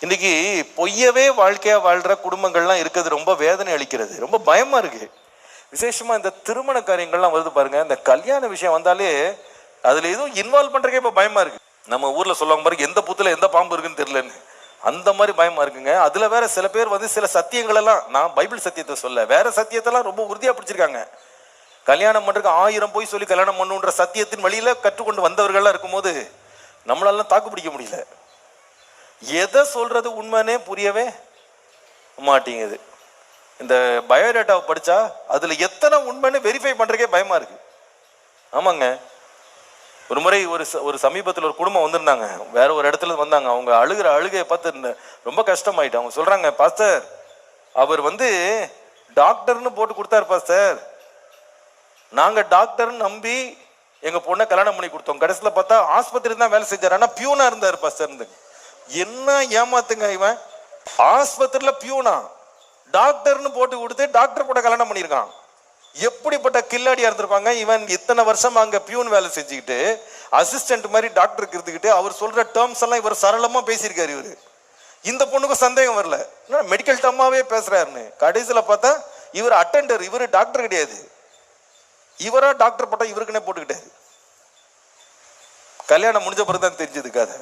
இன்னைக்கு பொய்யவே வாழ்க்கையா வாழ்ற குடும்பங்கள்லாம் இருக்கிறது ரொம்ப வேதனை அளிக்கிறது, ரொம்ப பயமா இருக்கு. விசேஷமா இந்த திருமண காரியங்கள்லாம் வருது பாருங்க, இந்த கல்யாண விஷயம் வந்தாலே அதுல எதுவும் இன்வால்வ் பண்றதுக்கே இப்ப பயமா இருக்கு. நம்ம ஊர்ல சொல்லுவாங்க பாருங்க, எந்த புத்துல எந்த பாம்பு இருக்குன்னு தெரியலன்னு, அந்த மாதிரி பயமா இருக்குங்க. அதுல வேற சில பேர் வந்து சில சத்தியங்கள் எல்லாம், நான் பைபிள் சத்தியத்தை சொல்ல, வேற சத்தியத்தெல்லாம் ரொம்ப உறுதியா பிடிச்சிருக்காங்க. கல்யாணம் பண்றதுக்கு 1000 போய் சொல்லி கல்யாணம் பண்ணுன்ற சத்தியத்தின் வழியில கற்றுக்கொண்டு வந்தவர்கள்லாம் இருக்கும்போது நம்மளால தாக்கு பிடிக்க முடியல. எதை சொல்றது உண்மைனே புரியவே மாட்டேங்குது. இந்த பயோடேட்டாவை படிச்சா அதுல எத்தனை உண்மைன்னு வெரிஃபை பண்றதுக்கே பயமா இருக்கு. ஆமாங்க, ஒரு முறை ஒரு சமீபத்தில் ஒரு குடும்பம் வந்திருந்தாங்க, வேற ஒரு இடத்துல வந்தாங்க. அவங்க அழுகிற அழுகையை பார்த்து ரொம்ப கஷ்டமாயிட்டு. அவங்க சொல்றாங்க, பாஸ்டர் அவர் வந்து டாக்டர்னு போட்டு கொடுத்தாரு பாஸ்டர், நாங்க டாக்டர்னு நம்பி எங்க பொண்ணை கல்யாணம் பண்ணி கொடுத்தோம், கடைசியில பார்த்தா ஆஸ்பத்திரி தான் வேலை செஞ்சாரு, ஆனா பியூனா இருந்தாரு பாஸ்டர். என்ன ஏமாத்துங்க இவன், ஆஸ்பத்திரியில பியூனா டாக்டர்னு போட்டு கொடுத்து டாக்டர் கூட கல்யாணம் பண்ணியிருக்கான். எப்படிப்பட்ட கில்லாடியா இருந்திருப்பாங்க இவன். இத்தனை வருஷம் அங்க பியூன் வேலை செஞ்சுக்கிட்டு அசிஸ்டன்ட் மாதிரி டாக்டருக்கு இருந்துக்கிட்டு அவர் சொல்ற டேர்ம்ஸ் எல்லாம் இவர் சரளமா பேசியிருக்காரு. இவரு இந்த பொண்ணுக்கு சந்தேகம் வரல, மெடிக்கல் டர்மாவே பேசுறாருன்னு. கடைசியில பார்த்தா இவர் அட்டெண்டர், இவரு டாக்டர் கிடையாது. இவரா டாக்டர் பட்டம் இவருக்குன்னே போட்டுக்கிட்டாரு. கல்யாணம் முடிஞ்ச பிறகுதான் தெரிஞ்சது கதை.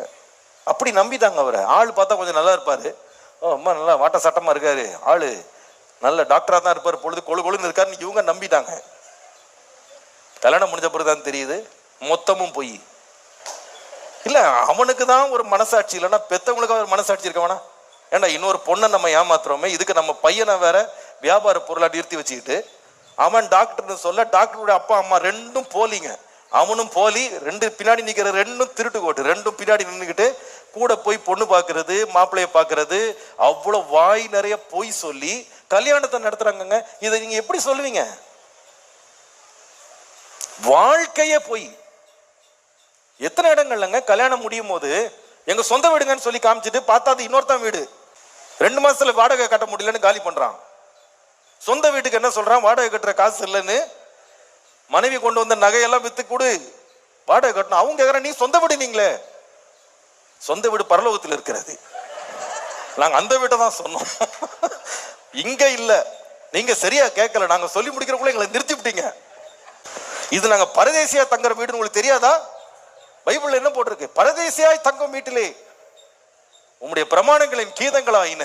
அப்படி நம்பிட்டாங்க அவரை. ஆள் பார்த்தா கொஞ்சம் நல்லா இருப்பாரு, அம்மா நல்லா வாட்ட சட்டமா இருக்காரு, ஆளு நல்ல டாக்டரா தான் இருப்பாரு, பொழுது கொழு கொழுன்னு இருக்காருன்னு இவங்க நம்பிட்டாங்க. கல்யாணம் முடிஞ்ச பிறகுதான் தெரியுது மொத்தமும் போய். இல்ல அவனுக்கு தான் ஒரு மனசாட்சி இல்லைன்னா பெத்தவங்களுக்கு ஒரு மனசாட்சி இருக்கவனா? ஏன்னா இன்னொரு பொண்ணை நம்ம ஏமாத்துறோமே, இதுக்கு நம்ம பையனை வேற வியாபார பொருளா நிறுத்தி வச்சுக்கிட்டு அவன் டாக்டர்னு சொல்ல, டாக்டருடைய அப்பா அம்மா ரெண்டும் போலிங்க, அவனும் போலி, ரெண்டு பின்னாடி நிற்கிற ரெண்டும் திருட்டு கோட்டு, ரெண்டும் பின்னாடி நின்றுக்கிட்டு கூட போய் பொண்ணு பார்க்கறது மாப்பிள்ளைய பார்க்கறது, அவ்வளோ வாய் நிறைய பொய் சொல்லி கல்யாணத்தை நடத்துறாங்க. இதை நீங்க எப்படி சொல்லுவீங்க? வாழ்க்கையே பொய். எத்தனை இடங்கள்லங்க கல்யாணம் முடியும் போது எங்க சொந்த வீடுங்கன்னு சொல்லி காமிச்சிட்டு பார்த்தா அது இன்னொருத்தன் வீடு, 2 மாசத்துல வாடகை கட்ட முடியலன்னு காலி பண்றான். சொந்த வீட்டுக்கு என்ன சொல்றான், வாடகை கட்டுற காசு இல்லைன்னு மனைவி கொண்டு வந்த நகையெல்லாம் வித்து கொடு, வாடகை கட்டணும். அவங்க கேட்கற, நீ சொந்த வீடு, நீங்களே சொந்த வீடு பரலோகத்தில் இருக்கிறது, நாங்க அந்த வீட்டை தான் சொன்னோம், இங்க இல்ல, நீங்க சரியா கேட்கல, நாங்க சொல்லி முடிக்கிறக்குள்ள எங்களை நிறுத்தி விட்டீங்க, இது நாங்க பரதேசியா தங்குற வீடுன்னு உங்களுக்கு தெரியாதா? பைபிள்ல என்ன போட்டிருக்கு? பரதேசியாய் தங்கும் வீட்டிலே உம்முடைய பிரமாணங்களின் கீதங்களாயின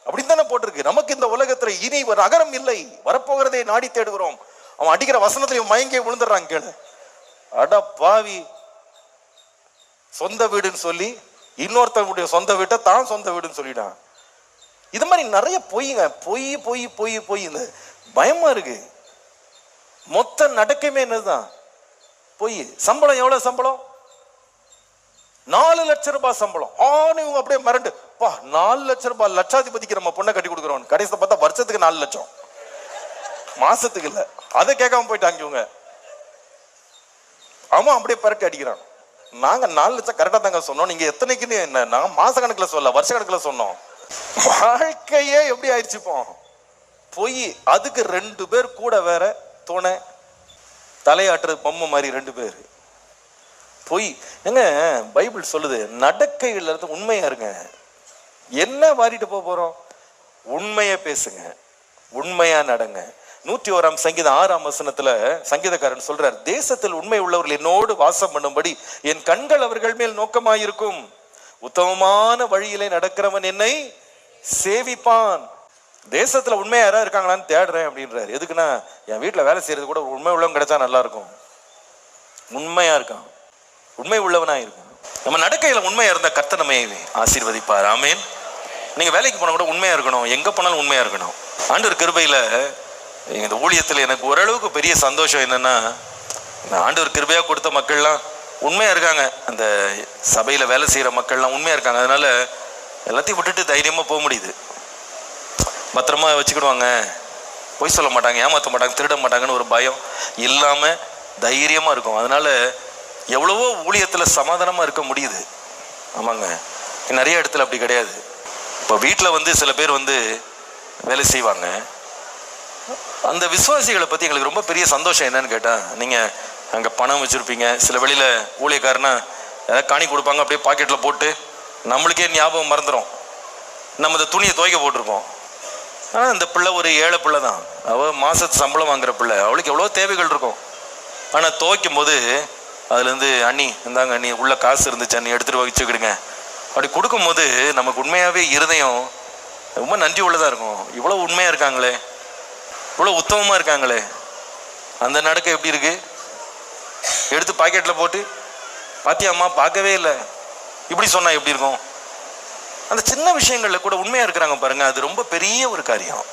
அப்படின்னு தானே போட்டிருக்கு. நமக்கு இந்த உலகத்துல இனி ஒரு அகரம் இல்லை, வரப்போகிறதை நாடி தேடுகிறோம். அவன் அடிக்கிற வசனத்துல மயங்கே விழுந்துடுறான். கேளு, அட பாவி, சொந்த வீடுன்னு சொல்லி இன்னொருத்தவங்களுடைய சொந்த வீட்டை தான் சொந்த வீடுன்னு சொல்லிட்டான். இது மாதிரி நிறைய பொய்ங்க, பொய் பொய் பொய் பொய். இந்த பயமா இருக்கு. மொத்த நடக்கமே என்னதுதான் பொய். சம்பளம் எவ்வளவு? சம்பளம் 4 லட்சம் ரூபாய் சம்பளம். இவங்க அப்படியே மறண்டு, 4 லட்சம் ரூபாய், லட்சாதிபதிக்கு நம்ம பொண்ணை கட்டி கொடுக்குறோம். கடைசியில் பார்த்தா வருஷத்துக்கு 4 லட்சம், மாசத்துக்கு இல்ல. அதை கேட்காம போயிட்டாங்க இவங்க. அவன் அப்படியே பரட்டி அடிக்கிறான். நாங்க 4 லட்சம் கரெக்டா தாங்க சொன்னோம், நீங்க எத்தனைக்குன்னு என்ன, நாங்க மாச கணக்குல சொல்ல, வருஷ கணக்குல சொன்னோம். வாழ்க்கையே எப்படி ஆயிடுச்சுப்போம் பொய். அதுக்கு 2 பேர் கூட வேற துணை, தலையாட்டுறது பொம்மை மாதிரி 2 பேர் பொய். எங்க பைபிள் சொல்லுது, நடக்கைகள் இருந்து உண்மையா இருங்க. என்ன வாரிட்டு போறோம்? உண்மையா பேசுங்க, உண்மையா நடங்க. 101ஆம் சங்கீதம் 6ஆம் வசனத்துல சங்கீதக்காரன் சொல்றார், தேசத்தில் உண்மை உள்ளவர்கள் என்னோடு வாசம் பண்ணும்படி என் கண்கள் அவர்கள் மேல் நோக்கமாயிருக்கும், உத்தமமான வழியிலே நடக்கிறவன் என்னை சேவிப்பான். தேசத்துல உண்மையா யாரா இருக்காங்களான்னு தேடுறேன் அப்படின்றாரு. எதுக்குன்னா, என் வீட்டுல வேலை செய்யறது கூட உண்மை உள்ளவன் கிடைச்சா நல்லா இருக்கும். உண்மையா இருக்கான், உண்மை உள்ளவனா இருக்கும். நம்ம நடக்கையில உண்மையா இருந்த கர்த்தர் நம்மை ஆசீர்வதிப்பார். ஆமேன். நீங்க வேலைக்கு போனா கூட உண்மையா இருக்கணும், எங்க போனாலும் உண்மையா இருக்கணும். ஆண்டவர் கிருபையில இந்த ஊழியத்துல எனக்கு ஓரளவுக்கு பெரிய சந்தோஷம் என்னன்னா, ஆண்டவர் கிருபையா கொடுத்த மக்கள்லாம் உண்மையா இருக்காங்க. அந்த சபையில வேலை செய்யற மக்கள்லாம் உண்மையா இருக்காங்க. அதனால எல்லாத்தையும் விட்டுட்டு தைரியமா போக முடியுது. பத்திரமா வச்சுக்கிடுவாங்க, பொய் சொல்ல மாட்டாங்க, ஏமாற்ற மாட்டாங்க, திருட மாட்டாங்கன்னு ஒரு பயம் இல்லாம தைரியமா இருக்கும். அதனால எவ்வளவோ ஊழியத்துல சமாதானமா இருக்க முடியுது. ஆமாங்க, நிறைய இடத்துல அப்படி கிடையாது. இப்போ வீட்டில் வந்து சில பேர் வந்து வேலை செய்வாங்க. அந்த விசுவாசிகளை பற்றி எங்களுக்கு ரொம்ப பெரிய சந்தோஷம் என்னன்னு கேட்டால், நீங்கள் அங்கே பணம் வச்சுருப்பீங்க, சில வெளியில் ஊழியக்காரனா ஏதாவது காணி கொடுப்பாங்க, அப்படியே பாக்கெட்டில் போட்டு நம்மளுக்கே ஞாபகம் மறந்துடும். நம்ம இந்த துணியை துவைக்க போட்டிருப்போம். ஆனால் இந்த பிள்ளை ஒரு ஏழை பிள்ளை தான், அவள் மாதத்து சம்பளம் வாங்குற பிள்ளை, அவளுக்கு எவ்வளோ தேவைகள் இருக்கும். ஆனால் துவைக்கும் போது அதுலேருந்து அண்ணி இந்தாங்க அண்ணி உள்ள காசு இருந்துச்சு அண்ணி எடுத்துகிட்டு வச்சுக்கிடுங்க அப்படி கொடுக்கும்போது நமக்கு உண்மையாகவே இருதயம் ரொம்ப நன்றி உள்ளதாக இருக்கும். இவ்வளோ உண்மையாக இருக்காங்களே, இவ்வளோ உத்தமமாக இருக்காங்களே. அந்த நடக்க எப்படி இருக்கு? எடுத்து பாக்கெட்டில் போட்டு பாத்தியாம்மா பார்க்கவே இல்லை இப்படி சொன்னால் எப்படி இருக்கும்? அந்த சின்ன விஷயங்களில் கூட உண்மையாக இருக்கிறாங்க பாருங்க, அது ரொம்ப பெரிய ஒரு காரியம்.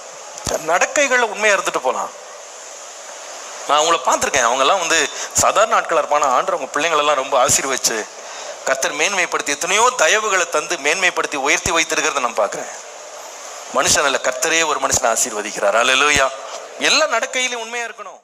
நடக்கைகளில் உண்மையாக இருந்துட்டு போகலாம். நான் அவங்கள பார்த்துருக்கேன், அவங்கெல்லாம் சாதாரண ஆட்களாக இருப்பான ஆண்டு அவங்க பிள்ளைங்களெல்லாம் ரொம்ப ஆசீர்வச்சு கர்த்தர் மேன்மைப்படுத்தி எத்தனையோ தயவுகளை தந்து மேன்மைப்படுத்தி உயர்த்தி வைத்திருக்கிறத நான் பார்க்குறேன். மனுஷன் அல்ல, கர்த்தரே ஒரு மனுஷனை ஆசீர்வதிக்கிறார். அல்லேலூயா. எல்லா நடக்கையிலும் உண்மையாக இருக்கணும்.